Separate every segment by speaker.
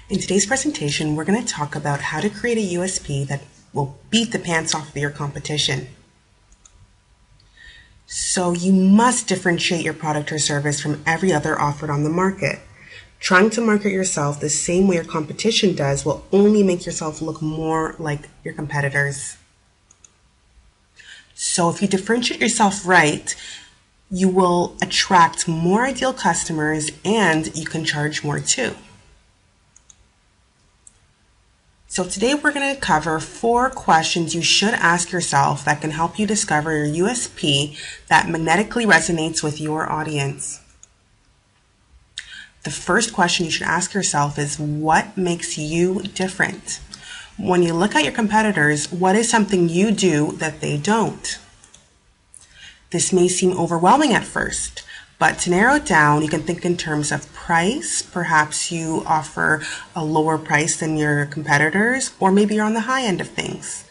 Speaker 1: In today's presentation, we're going to talk about how to create a USP that will beat the pants off of your competition. So you must differentiate your product or service from every other offered on the market. Trying to market yourself the same way your competition does will only make yourself look more like your competitors. So if you differentiate yourself right, you will attract more ideal customers and you can charge more too. So today we're going to cover 4 questions you should ask yourself that can help you discover your USP that magnetically resonates with your audience. The first question you should ask yourself is, what makes you different? When you look at your competitors, what is something you do that they don't? This may seem overwhelming at first, but to narrow it down, you can think in terms of price. Perhaps you offer a lower price than your competitors, or maybe you're on the high end of things.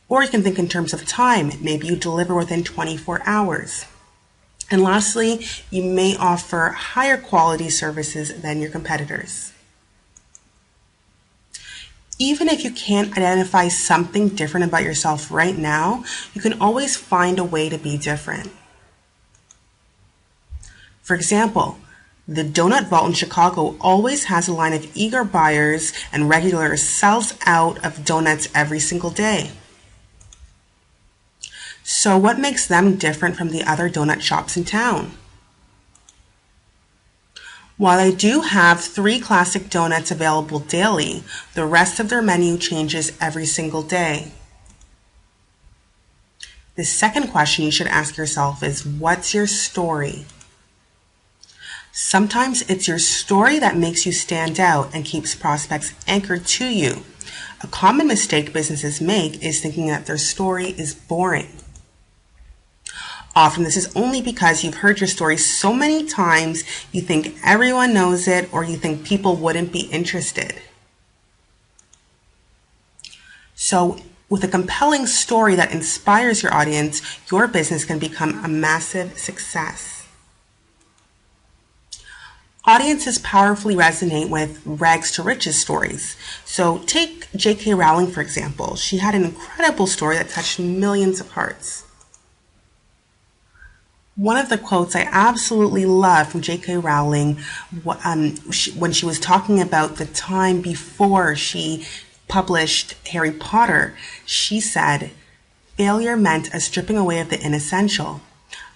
Speaker 1: Or you can think in terms of time. Maybe you deliver within 24 hours. And lastly, you may offer higher quality services than your competitors. Even if you can't identify something different about yourself right now, you can always find a way to be different. For example, the Donut Vault in Chicago always has a line of eager buyers and regulars sells out of donuts every single day. So what makes them different from the other donut shops in town? While they do have 3 classic donuts available daily, the rest of their menu changes every single day. The second question you should ask yourself is, what's your story? Sometimes it's your story that makes you stand out and keeps prospects anchored to you. A common mistake businesses make is thinking that their story is boring. Often this is only because you've heard your story so many times you think everyone knows it, or you think people wouldn't be interested. So with a compelling story that inspires your audience, your business can become a massive success. Audiences powerfully resonate with rags to riches stories. So take J.K. Rowling, for example. She had an incredible story that touched millions of hearts. One of the quotes I absolutely love from J.K. Rowling, when she was talking about the time before she published Harry Potter, she said, "Failure meant a stripping away of the inessential.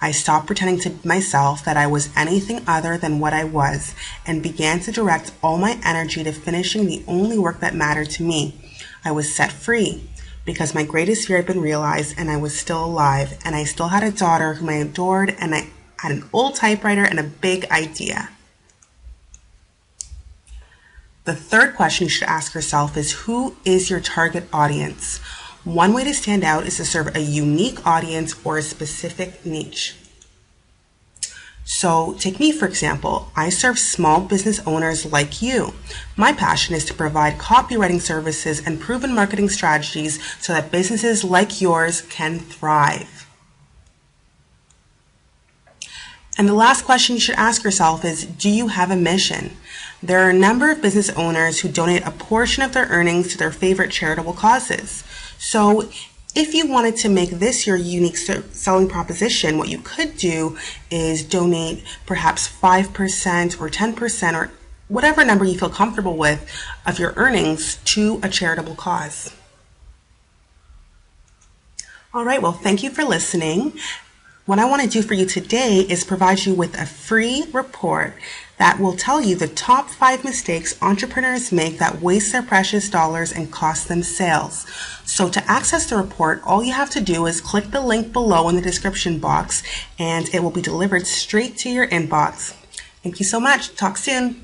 Speaker 1: I stopped pretending to myself that I was anything other than what I was, and began to direct all my energy to finishing the only work that mattered to me. I was set free, because my greatest fear had been realized, and I was still alive, and I still had a daughter whom I adored, and I had an old typewriter and a big idea." The third question you should ask yourself is, who is your target audience? One way to stand out is to serve a unique audience or a specific niche. So take me, for example. I serve small business owners like you. My passion is to provide copywriting services and proven marketing strategies so that businesses like yours can thrive. And the last question you should ask yourself is, do you have a mission? There are a number of business owners who donate a portion of their earnings to their favorite charitable causes. So if you wanted to make this your unique selling proposition, what you could do is donate perhaps 5% or 10% or whatever number you feel comfortable with of your earnings to a charitable cause. All right, well, thank you for listening. What I want to do for you today is provide you with a free report that will tell you the top 5 mistakes entrepreneurs make that waste their precious dollars and cost them sales. So to access the report, all you have to do is click the link below in the description box, and it will be delivered straight to your inbox. Thank you so much. Talk soon.